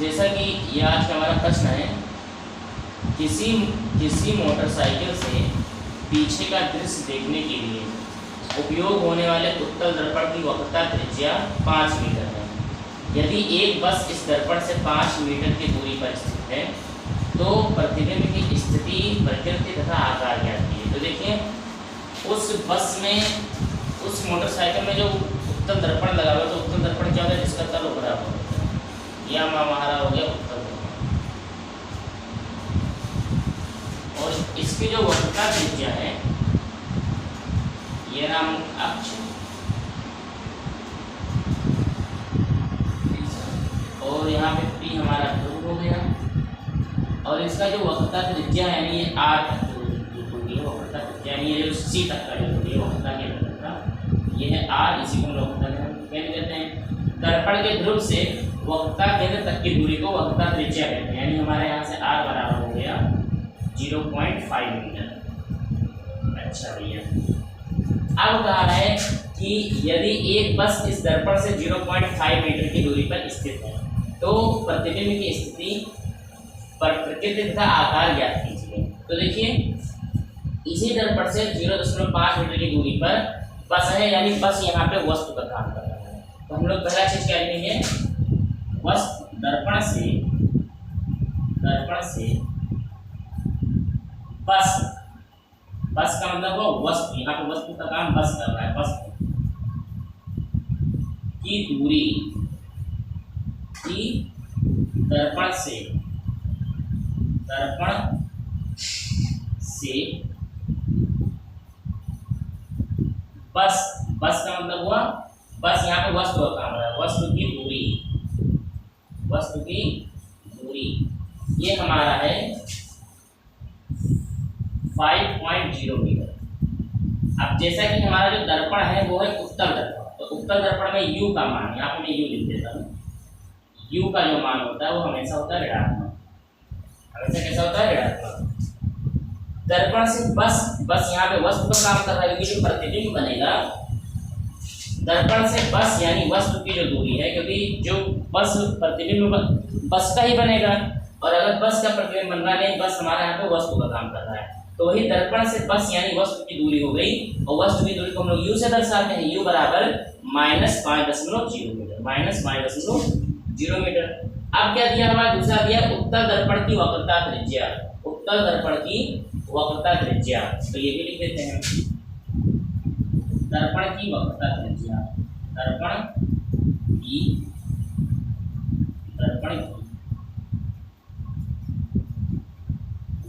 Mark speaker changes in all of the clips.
Speaker 1: जैसा कि ये आज का हमारा प्रश्न है, किसी मोटरसाइकिल से पीछे का दृश्य देखने के लिए उपयोग होने वाले उत्तल दर्पण की वक्रता त्रिज्या 5 मीटर है। यदि एक बस इस दर्पण से 5 मीटर की दूरी पर स्थित है तो प्रतिबिंब की स्थिति, प्रकृति तथा आकार ज्ञात कीजिए। तो देखिए उस बस में, उस मोटरसाइकिल में जो उत्तल दर्पण लगा हुआ है, तो उत्तल दर्पण क्या होता है, जिसका तल उभरा हुआ होता है, या हमारा हो गया उत्तल दर्पण। और इसकी जो वक्रता त्रिज्या है, ये नाम अक्ष और यहाँ पे पी हमारा ध्रुव हो गया, और इसका जो वक्रता त्रिज्या है यानी ये आर तक दूरी है, वक्रता त्रिज्या यानी ये जो सी तक का जो दूरी है वक्रता की वक्रता, ये है आर, इसी को हम वक्रता कहते हैं। दर्पण के ध्रुव से वक्रता केंद्र तक की दूरी को वक्रता त्रिज्या कहते हैं, यानी हमारे यहाँ से आर बराबर हो गया 0.5 मीटर। अच्छा भैया, अब कहा है कि यदि एक बस इस दर्पण से 0.5 मीटर की दूरी पर स्थित है तो प्रतिबिंब की स्थिति, प्रकृति तथा आकार ज्ञात कीजिए। तो देखिए इसी दर्पण से 0.5 मीटर की दूरी पर बस है, यानी बस यहाँ पे वस्तु का काम कर रहा है। तो हम लोग पहला चीज क्या लिखेंगे, वस्तु दर्पण से बस का मतलब वो वस्तु, यहाँ पे वस्तु का काम बस कर रहा है, वस्तु की दूरी की दर्पण से बस का मतलब हुआ बस, यहाँ पे वस्तु का काम है, वस्तु की दूरी ये हमारा है 5.0 मीटर। अब जैसा कि हमारा जो दर्पण है वो है उत्तल दर्पण, तो उत्तल दर्पण में u का मान, यहाँ पे मैं u लिख देता हूँ। u का जो मान होता है वो हमेशा होता है ऋणात्मक, हमेशा कैसा होता है, ऋणात्मक। दर्पण से बस यहाँ पे वस्तु का काम कर रहा है, क्योंकि जो प्रतिबिंब बनेगा दर्पण से बस यानी वस्तु की जो दूरी है, क्योंकि जो बस प्रतिबिंब बस का ही बनेगा, और अगर बस का प्रतिबिंब बन रहा नहीं, बस हमारे यहाँ पे वस्तु का काम कर रहा है, तो वही दर्पण से बस यानी वस्तु की दूरी हो गई, और वस्तु की दूरी को हम लोग u से दर्शाते हैं, u बराबर -5.0 मीटर, -5.0 मीटर। अब क्या दिया हमारा, दूसरा दिया उत्तल दर्पण की वक्रता त्रिज्या, उत्तल दर्पण की वक्रता त्रिज्या, तो ये भी लिख देते हैं, दर्पण की वक्रता त्रिज्या, दर्पण की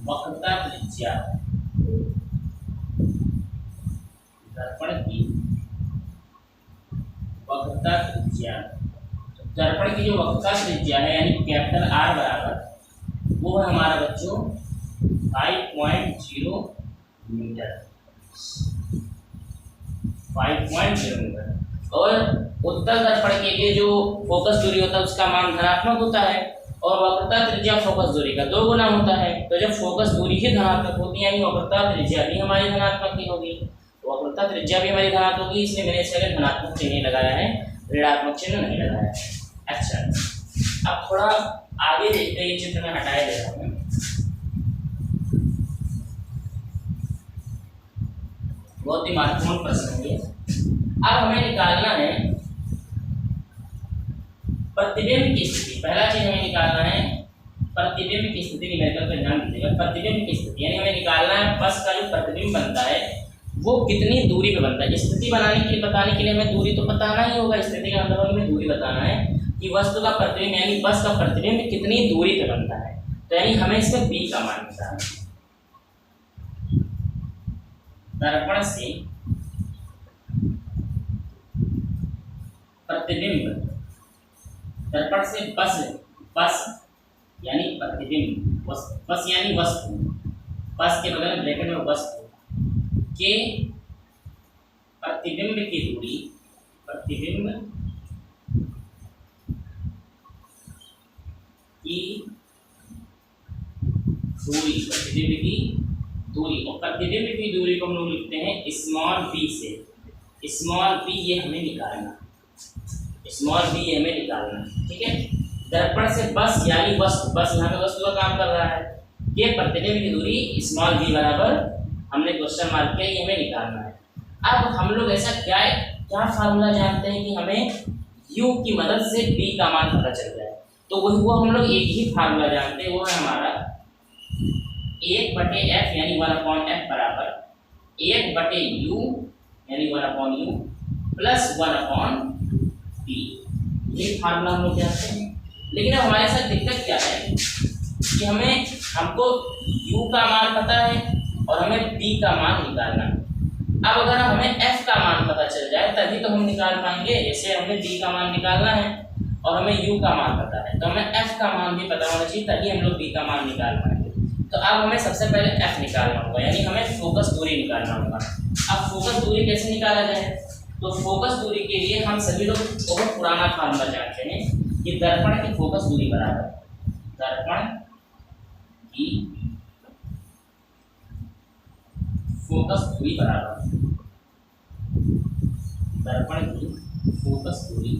Speaker 1: वक्रता त्रिज्या, दर्पण की वक्रता त्रिज्या। दर्पण की जो वक्रता त्रिज्या है यानी कैपिटल आर बराबर वो है हमारा बच्चों 5.0 मीटर, 5.0 मीटर। और उत्तल दर्पण के लिए जो फोकस दूरी होता है उसका मान धनात्मक होता है, और वक्रता त्रिज्या फोकस दूरी का 2 गुना होता है। तो जब फोकस दूरी ही धनात्मक होती है यानी वक्रता त्रिज्या भी हमारी धनात्मक ही होगी, तो वक्रता त्रिज्या भी हमारी धनात्मक होगी, इसलिए मैंने इसके धनात्मक चिन्ह लगाया है, ऋणात्मक चिन्ह नहीं लगाया है। अच्छा, अब थोड़ा आगे देखते हैं, ये चित्र में हटाए दे रहा हूँ। बहुत ही महत्वपूर्ण प्रश्न है। अब हमें निकालना है प्रतिबिंब की स्थिति। पहला चीज हमें निकालना है प्रतिबिंब की स्थिति, न्यूमेरिकल पे ध्यान दीजिएगा। प्रतिबिंब की स्थिति यानी हमें निकालना है बस का जो प्रतिबिंब बनता है वो कितनी दूरी पे बनता है। स्थिति बनाने के लिए, बताने के लिए हमें दूरी तो बताना ही होगा, स्थिति का मतलब हमें दूरी बताना है कि वस्तु का प्रतिबिंब यानी बस का प्रतिबिंब कितनी दूरी पे बनता है। तो यानी हमें इसमें b का मान निकालना है। दर्पण से प्रतिबिंब, दर्पण से बस यानी प्रतिबिंब, बस यानी वस्तु, बस के बगल में ब्रैकेट में वस्तु के प्रतिबिंब की दूरी, प्रतिबिंब की दूरी, और प्रतिबिंब की दूरी को हम लोग लिखते हैं स्मॉल b से। स्मॉल b ये हमें निकालना, ठीक है। दर्पण से बस यानी वस्तु, बस यहाँ पे वस्तु का काम कर रहा है, के प्रतिबिंब की दूरी स्मॉल v बराबर, हमने क्वेश्चन मार्क किया, ये हमें निकालना है। अब हम लोग ऐसा क्या क्या फार्मूला जानते हैं कि हमें u की मदद से b का मान पता चल जाए, तो वो हम लोग एक ही फार्मूला जानते हैं, वो है हमारा 1/f यानी 1/f बराबर 1/u यानी 1/u प्लस 1/p, ये फार्मूला हम लोग जानते हैं। लेकिन अब हमारे साथ दिक्कत क्या है कि हमको u का मान पता है और हमें b का मान निकालना है। अब अगर हमें f का मान पता चल जाए तभी तो हम निकाल पाएंगे, जैसे हमें b का मान निकालना है और हमें u का मान पता है, तो हमें f का मान भी पता होना चाहिए तभी हम लोग b का मान निकाल पाएंगे। तो अब हमें सबसे पहले f निकालना होगा, यानी हमें फोकस दूरी निकालना होगा। अब फोकस दूरी कैसे निकाला जाए, तो फोकस दूरी के लिए हम सभी लोग बहुत पुराना फार्मूला जानते हैं कि दर्पण की फोकस दूरी बराबर दर्पण की फोकस दूरी बराबर दर्पण की फोकस दूरी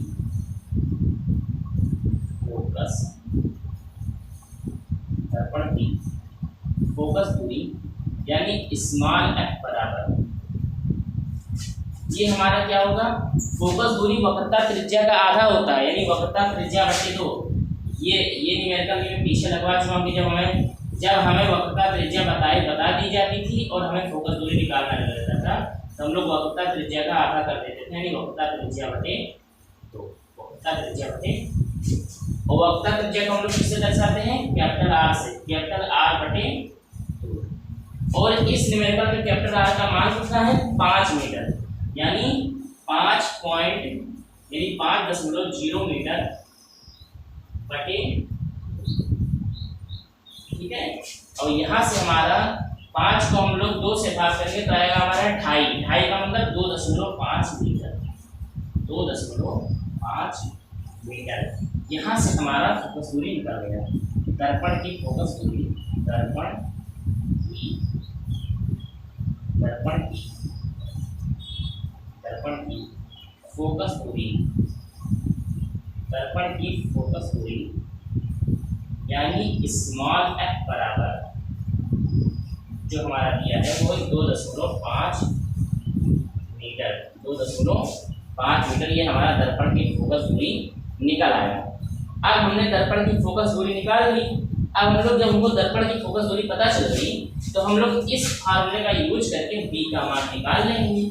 Speaker 1: दर्पण की फोकस दूरी यानी स्मॉल f बराबर, ये हमारा क्या होगा, फोकस दूरी वक्रता त्रिज्या का आधा होता है, यानी वक्रता त्रिज्या बटे 2। ये न्यूमेरिकल में पीछे लगवा चुका हूं कि जब हमें वक्रता त्रिज्या बता दी जाती थी और हमें फोकस दूरी निकालना रहता था, तो हम लोग वक्रता त्रिज्या का आधा कर देते थे, यानी वक्रता त्रिज्या बटे 2, वक्रता त्रिज्या बटे, और वक्रता त्रिज्या को हम लोग किससे दर्शाते हैं, कैपिटल R से, कैपिटल R बटे 2। और इस न्यूमेरिकल में कैपिटल R का मान कितना है, 5 मीटर, यानी 5.0 मीटर बटे, ठीक है। और यहाँ से हमारा 5 को हम लोग 2 से भाग करेंगे तो आएगा हमारा 2.5 का मतलब 2.5 मीटर, 2.5 मीटर। यहाँ से हमारा फोकस दूरी निकल गया, दर्पण की फोकस दूरी, दर्पण की फोकस दूरी, दर्पण की फोकस दूरी यानी स्मॉल f बराबर जो हमारा दिया है वो 2.5 मीटर, 2.5 मीटर, ये हमारा दर्पण की फोकस दूरी निकल आया। अब हमने दर्पण की फोकस दूरी निकाल ली। अब हम लोग जब हमको दर्पण की फोकस दूरी पता चल गई तो हम लोग इस फार्मूले का यूज करके b का मान निकाल लेंगे,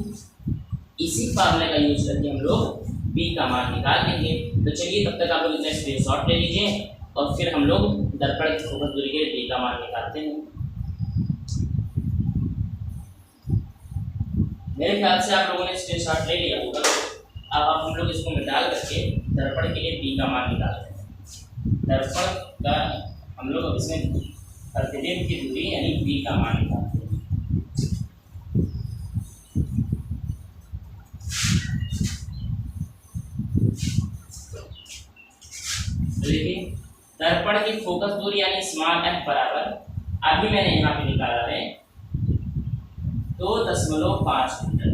Speaker 1: इसी फार्मूले का यूज करके हम लोग b का मान निकाल लेंगे। तो चलिए तब तक आप लोग इसका स्क्रीनशॉट ले लीजिए और फिर हम लोग दर्पण की फोकस दूरी के b का मान निकालते हैं। मेरे ख्याल से आप लोगों ने स्क्रीनशॉट ले लिया होगा। अब हम लोग इसको मिटा करके दर्पण के लिए b का मान निकालते हैं। दर्पण का हम लोग इसमें प्रतिबिंब की दूरी यानी b का मान निकालते हैं। देखिए दर्पण की फोकस दूरी यानी स्मॉल f बराबर, अभी मैंने यहाँ पे निकाला है 2.5 मीटर,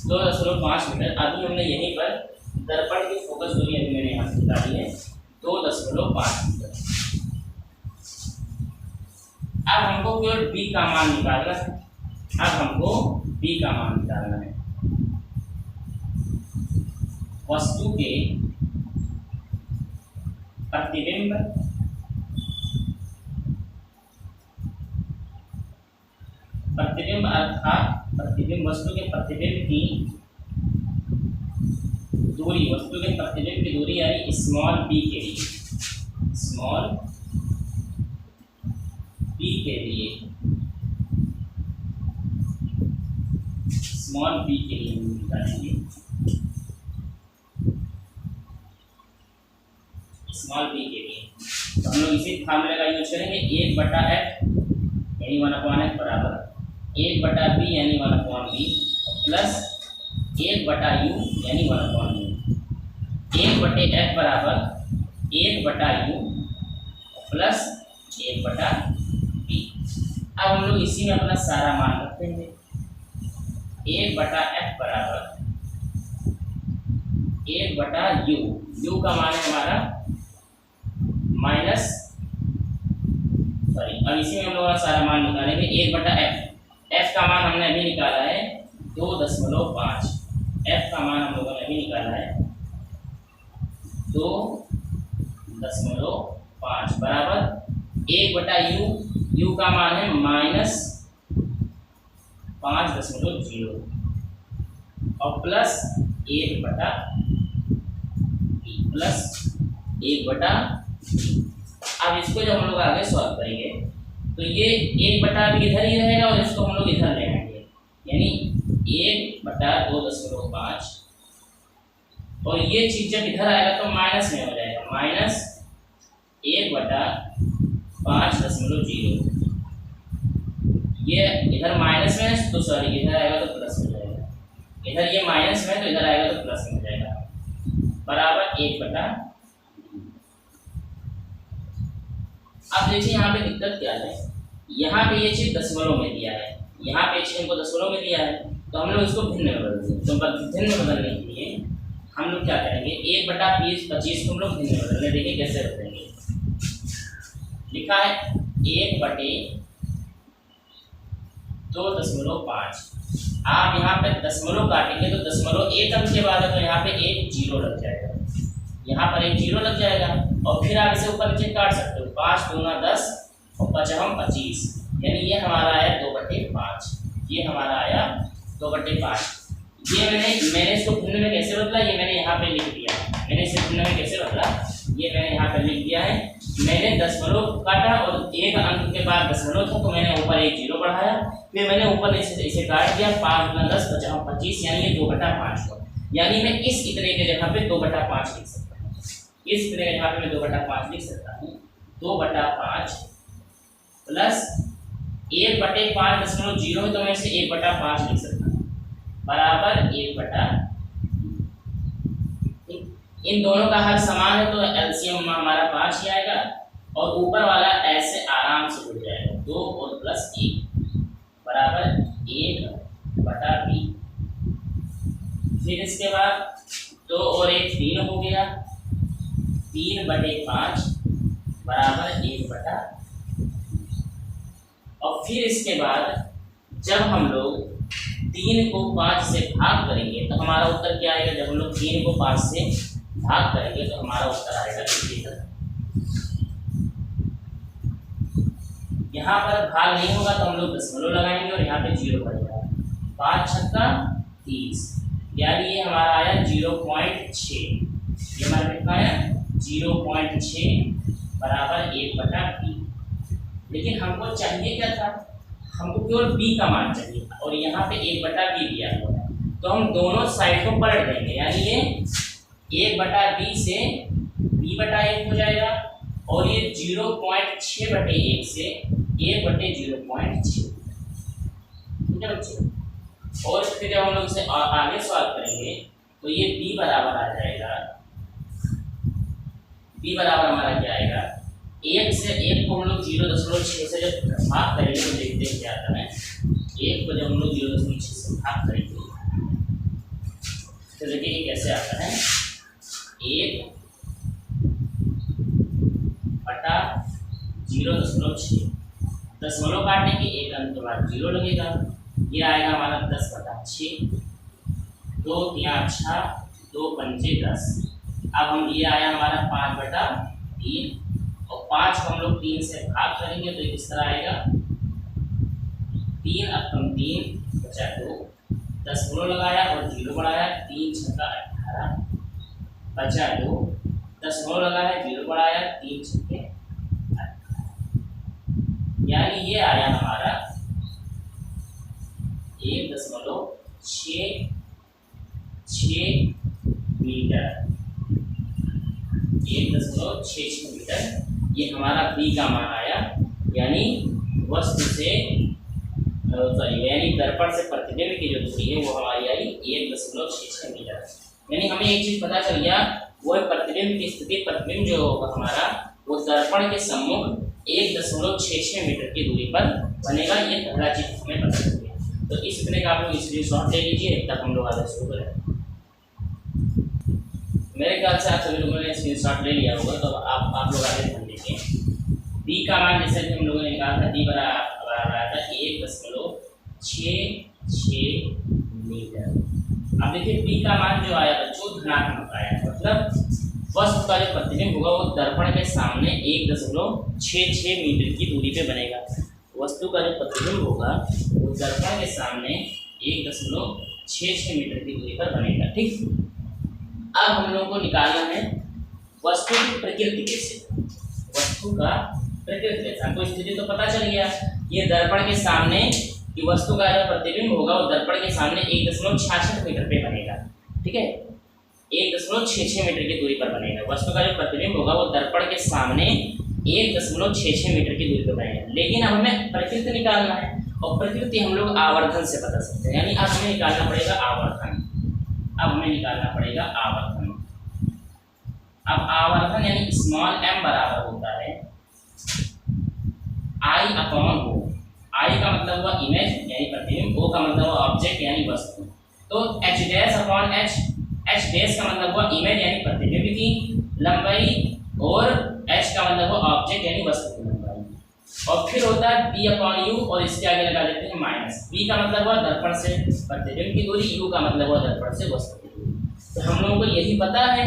Speaker 1: 2.5 मीटर। अभी हमने यहीं पर दर्पण की फोकस दूरी अभी मैंने यहाँ से निकाली है 2.5 मीटर। अब हमको केवल b का मान निकालना है, वस्तु के प्रतिबिंब अर्थात वस्तु के प्रतिबिंब की दूरी, यानी स्मॉल b के लिए, निकालेंगे स्मॉल b के लिए। तो हम लोग इसी फार्मूले का यूज करेंगे, 1/f यानी 1/f बराबर 1/b यानी 1/b प्लस 1/u यानी 1/u। 1/f बराबर 1/u प्लस 1/b। अब हम लोग इसी में अपना सारा मान रखते हैं। 1/f बराबर 1 बटा यू, यू का मान है हमारा माइनस, सॉरी अब इसी में हम लोग सारा मान निकालेंगे 1 बटा एफ। एफ का मान हमने अभी निकाला है 2.5, एफ का मान हम लोगों ने अभी निकाला है 2.5 बराबर 1 बटा यू, यू का मान है माइनस 5.0 और प्लस 1 बटा बी, प्लस 1 बटा बी। अब इसको जब हम लोग आगे सॉल्व करेंगे तो ये 1 बटा बी इधर ही रहेगा और इसको हम लोग इधर ले आएंगे, यानी 1 बटा 2.5 और ये चीज जब इधर आएगा तो माइनस में हो जाएगा, माइनस 1 बटा 5.0। ये इधर माइनस में है तो सॉरी इधर आएगा तो प्लस हो जाएगा, इधर ये माइनस में है तो इधर आएगा तो प्लस में हो जाएगा, बराबर 1 बटा। अब देखिए यहाँ पे दिक्कत क्या है, यहाँ पे ये चीज दशमलव में दिया है, यहाँ पे चीज हमको दशमलव में दिया है तो हम लोग इसको भिन्न में बदल देंगे। तो भिन्न में बदलने के लिए हम लोग क्या करेंगे, 1 बटा 25 को हम लोग भिन्न में बदलने, देखिए कैसे बदलेंगे। लिखा है 1 बटे 2.5, आप यहाँ पे दशमलव काटेंगे तो दशमलव एक अंक के बाद है तो यहाँ पे एक जीरो लग जाएगा, यहाँ पर एक जीरो लग जाएगा और फिर आप इसे ऊपर नीचे काट सकते हो, 5 दूना 10 और 5 25, यानी ये हमारा आया 2/5, ये हमारा आया 2/5। ये मैंने इसको भिन्न में कैसे बदला, ये मैंने यहाँ पे लिख दिया, मैंने इसे भिन्न में कैसे बदला ये मैंने यहाँ पे लिख दिया है। मैंने दशमलव काटा और एक अंक के बाद दशमलव था तो मैंने ऊपर एक जीरो बढ़ाया, फिर मैंने ऊपर इसे काट दिया, 5 दूना 10 5 25, यानी ये 2/5 हुआ, यानी मैं इस इतने के जगह पे 2/5 लिख सकता हूँ, इस इतने के जगह पे मैं 2/5 लिख सकता हूँ, 2/5 प्लस 1/5.0 है तो मैं इसे 1/5 लिख सकता हूँ, बराबर 1 बटा। इन दोनों का हर समान है तो एलसीएम हमारा 5 ही आएगा और ऊपर वाला ऐसे आराम से जुड़ जाएगा, 2 और प्लस 1 बराबर 1 बटा बी। फिर इसके बाद 2 और 1 3 हो गया, 3/5 बराबर 1 बटा। और फिर इसके बाद जब हम लोग 3 को 5 से भाग करेंगे तो हमारा उत्तर क्या आएगा, जब हम लोग 3 को 5 से भाग करेंगे तो हमारा उत्तर आएगा इसी तरह। यहाँ पर भाग नहीं होगा तो हम लोग दशमलव लगाएंगे और यहाँ पे जीरो पड़ेगा, 5 छक्का 30, यानी ये हमारा आया 0.6, ये हमारा कितना आया 0.6 बराबर 1 बटा बी। लेकिन हमको चाहिए क्या था, हमको केवल बी का मान चाहिए था और यहाँ पे 1 बटा बी दिया हुआ है, तो हम दोनों साइड को पलट देंगे, यानी ये 1 बटा बी से b बटा 1 हो जाएगा और ये 0.6/1 से 1/0.6, ठीक है बच्चे। और फिर जब हम लोग इसे आगे सॉल्व करेंगे तो ये b बराबर आ जाएगा, b बराबर हमारा क्या आएगा, 1 से 1 को हम लोग 0.6 से जब भाग करेंगे तो देखते हैं क्या आता है। 1 को जब हम लोग 0.6 से भाग करेंगे तो देखिए ये कैसे आता है, 1 बटा 0.6, दशमलव काटने के एक अंक के बाद जीरो लगेगा, ये आएगा हमारा 10/6, 2 3 6 2 5 10। अब हम ये आया हमारा 5/3 और 5 को हम लोग 3 से भाग करेंगे तो इस तरह आएगा, 3 अब हम 3 बचा 2, दशमलव लगाया और जीरो बढ़ाया, 3 छक्का 18 बचा 2, दशमलव लगाया जीरो बढ़ाया, 3 छक्के 18, यानी ये आया हमारा 1.66 मीटर, 1.66 मीटर ये हमारा बी का मान आया, यानी वस्तु से यानी दर्पण से प्रतिबिंब की जो दूरी है वो हमारी आई 1.66 मीटर। यानी हमें एक चीज पता चल गया, वो प्रतिबिंब की स्थिति, प्रतिबिंब जो होगा हमारा वो दर्पण के सम्मुख 1.66 मीटर की दूरी पर बनेगा, ये पहला चीज हमें पता चल गया। तो इस तरह का आप लोग स्क्रीनशॉट ले लीजिए, तब हम लोग आगे शुरू करें। मेरे ख्याल से आप सभी लोगों ने स्क्रीनशॉट ले लिया होगा, तो आप लोग आगे ध्यान देखिए। बी का मान जैसे कि हम लोगों ने निकाला था, बी बराबर आया था 1.66 मीटर। अब देखिए बी का मान जो आया बच्चों धनात्मक आया, मतलब वस्तु का जो प्रतिबिंब होगा वो दर्पण के सामने 1.66 मीटर की दूरी पे बनेगा। वस्तु का जो प्रतिबिंब होगा वो दर्पण के सामने 1.66 मीटर की दूरी पर बनेगा। ठीक, अब हम लोगों को निकालना है वस्तु की प्रकृति कैसे, वस्तु का प्रकृति कैसे। हमको स्थिति तो पता चल गया, ये दर्पण के सामने कि वस्तु का जो प्रतिबिंब होगा वो दर्पण के सामने 1.66 मीटर पे बनेगा। ठीक है, 1.66 मीटर की दूरी पर बनेगा। वस्तु का जो प्रतिबिंब होगा वो दर्पण के सामने 1.66 मीटर की दूरी पर बनेगा। लेकिन अब हमें प्रकृति निकालना है, और प्रकृति हम लोग आवर्धन से बता सकते हैं, यानी अब हमें निकालना पड़ेगा आवर्धन। अब हमें निकालना पड़ेगा आवर्धन। अब आवर्धन यानी स्मॉल m बराबर होता है I अपॉन O। I का मतलब हुआ इमेज यानी प्रतिबिंब, O का मतलब हुआ ऑब्जेक्ट यानी वस्तु। तो H dash upon H, H dash का मतलब हुआ इमेज यानी प्रतिबिंब की लंबाई, और H का मतलब हुआ ऑब्जेक्ट यानी वस्तु की लंबाई। और फिर होता है B अपॉन U, और इसके आगे लगा देते हैं माइनस। B का मतलब हुआ दर्पण से प्रतिबिंब की दूरी, U का मतलब हुआ दर्पण से वस्तु की दूरी। तो हम लोगों को यही पता है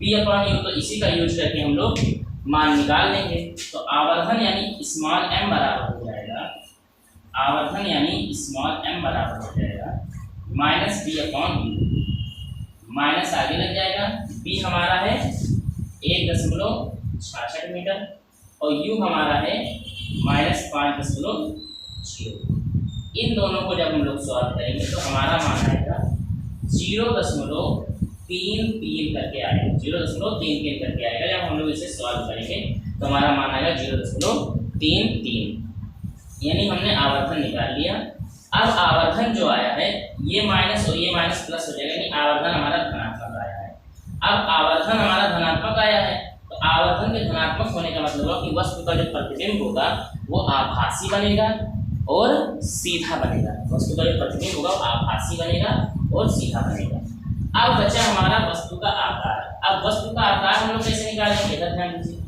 Speaker 1: B अपॉन U, तो इसी का यूज करके हम लोग मान निकाल लेंगे। तो आवर्धन यानी स्मॉल m बराबर हो जाएगा, आवर्धन यानी स्मॉल m बराबर हो जाएगा minus B upon U। Minus आगे लग जाएगा, B हमारा है 1.66 मीटर और U हमारा है -5.0। इन दोनों को जब हम लोग सॉल्व करेंगे तो हमारा मान आएगा 0.33 करके आएगा, 0.33 करके आएगा। जब हम लोग इसे सॉल्व करेंगे तो हमारा मान आएगा 0.33, यानी हमने आवर्धन निकाल लिया। अब आवर्धन जो आया है ये माइनस और ये माइनस प्लस हो जाएगा, यानी आवर्धन हमारा धनात्मक आया है। अब आवर्धन हमारा धनात्मक आया है, तो आवर्धन के धनात्मक होने का मतलब हुआ कि वस्तु का जो प्रतिबिंब होगा वो आभासी बनेगा और सीधा बनेगा। वस्तु का जो प्रतिबिंब होगा वो आभासी बनेगा और सीधा बनेगा। अब बचा हमारा वस्तु का आकार। अब वस्तु का आकार हम लोग कैसे निकालेंगे, इधर ध्यान दीजिए।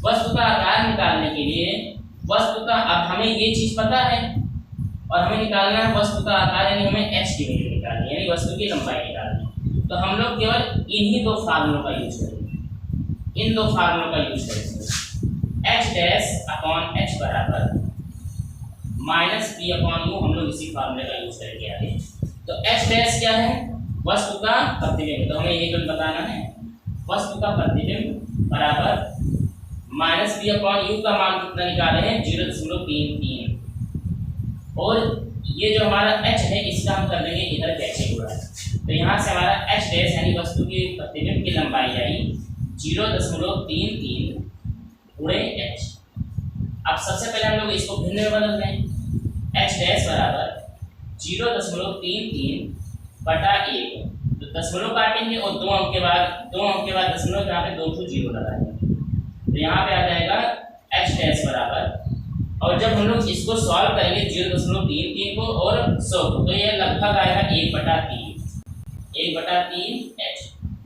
Speaker 1: वस्तु का आकार निकालने के लिए वस्तु का, अब हमें ये चीज पता है और हमें निकालना है वस्तु का आकार, यानी हमें h की वैल्यू निकालनी है, यानी वस्तु की लंबाई निकालनी है। तो हम लोग केवल इन्हीं दो फार्मूलों का यूज करेंगे, इन दो फार्मूलों का यूज करेंगे। h डैश अपॉन h बराबर माइनस b अपॉन u, हम लोग इसी फार्मूले का यूज करेंगे आगे। तो h डैश क्या है, वस्तु का प्रतिबिंब, तो हमें ये जो बताना है वस्तु का प्रतिबिंब बराबर माइनस बी अपॉन यू का मान कितना निकाले हैं 0.33, और ये जो हमारा h है इसका हम कर देंगे इधर कैसे गुणा। तो यहाँ से हमारा h डैश यानी वस्तु की प्रतिबिंब की लंबाई आई 0.33 गुणे h। अब सबसे पहले हम लोग इसको भिन्न में बदल दें, h डैश बराबर 0.33 बटा 1, तो दशमलव काटेंगे और 2 अंक के बाद दशमलव यहाँ पे 2 को 0 लगाएंगे, तो यहाँ पे आ जाएगा h डैश बराबर, और जब हम लोग इसको सॉल्व करेंगे 0.33 को और 100 को, तो ये लगभग आएगा 1/3 h।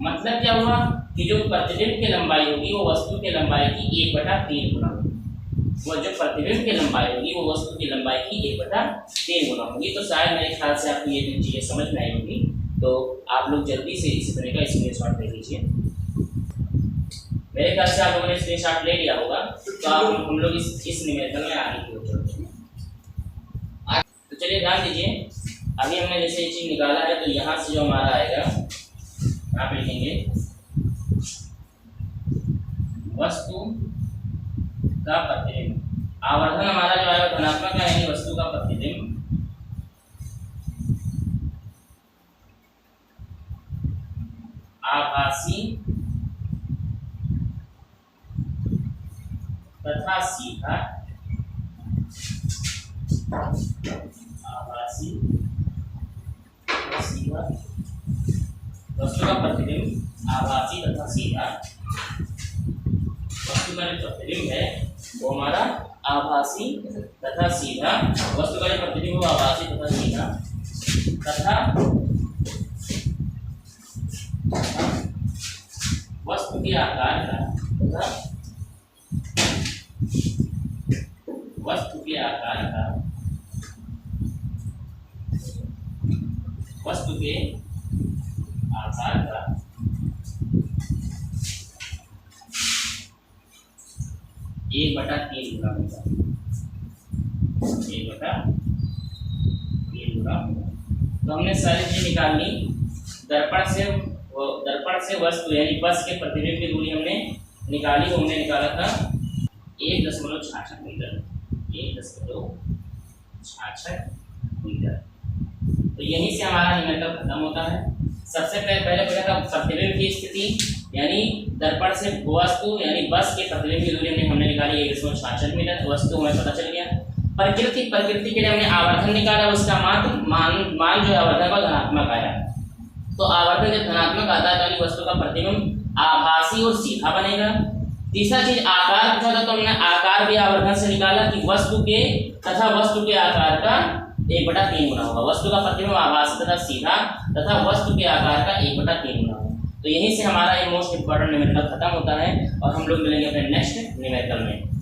Speaker 1: मतलब क्या हुआ कि जो प्रतिबिंब की लंबाई होगी वो वस्तु की लंबाई की 1/3 गुना होगी, वो जो प्रतिबिंब की लंबाई होगी वो वस्तु की लंबाई की 1/3 गुना होगी। तो शायद मेरे ख्याल से आपको ये चीज़ें समझ में आई होगी, तो आप लोग जल्दी से इसी तरह का स्क्रीनशॉट ले लीजिए। मेरे ख्याल से आप लोगों ने स्क्रीनशॉट ले लिया होगा, तो आप हम लोग इस निवेदन में आगे की ओर चलते हैं। तो चलिए ध्यान दीजिए, अभी हमने जैसे ये चीज निकाला है, तो यहाँ से जो हमारा आएगा यहाँ पे लिखेंगे वस्तु का प्रतिबिंब। आवर्धन हमारा जो आएगा धनात्मक है, यानी वस्तु का प्रतिबिंब आभासी तथा सीधा, आभासी सीधा वस्तु का प्रतिबिंब आभासी तथा सीधा। वस्तु का जो प्रतिबिंब है वो हमारा आभासी तथा सीधा, वस्तु का जो प्रतिबिंब वो आभासी तथा सीधा तथा के आकार का तथा वस्तु के आकार का एक बटा तीन गुना होगा, एक बटा तीन गुना होगा। तो हमने सारी चीज निकालनी। दर्पण से वस्तु यानी बस के प्रतिबिंब की दूरी हमने निकाली, वो हमने निकाला था 1.66 मीटर, 1.66 मीटर। तो यहीं से हमारा न्यूमेरिकल खत्म होता है। सबसे पहले पूछा था प्रतिबिंब की स्थिति, यानी दर्पण से वस्तु यानी बस के प्रतिबिंब की दूरी हमने निकाली 1.66 मीटर, वस्तु हमें पता चल गया। प्रकृति के लिए हमने आवर्धन निकाला, उसका मान जो है आवर्धन का धनात्मक आया। तो आवर्धन जब धनात्मक आता है तो वस्तु का प्रतिबिंब आभासी और सीधा बनेगा। तीसरा चीज आकार पूछा था, तो हमने आकार भी आवर्धन से निकाला कि वस्तु के आकार का 1/3 गुना होगा। वस्तु का प्रतिबिंब आभासी तथा सीधा तथा वस्तु के आकार का 1/3 गुना होगा। तो यहीं से हमारा ये मोस्ट इंपॉर्टेंट न्यूमेरिकल खत्म होता है और हम लोग मिलेंगे अपने नेक्स्ट न्यूमेरिकल में।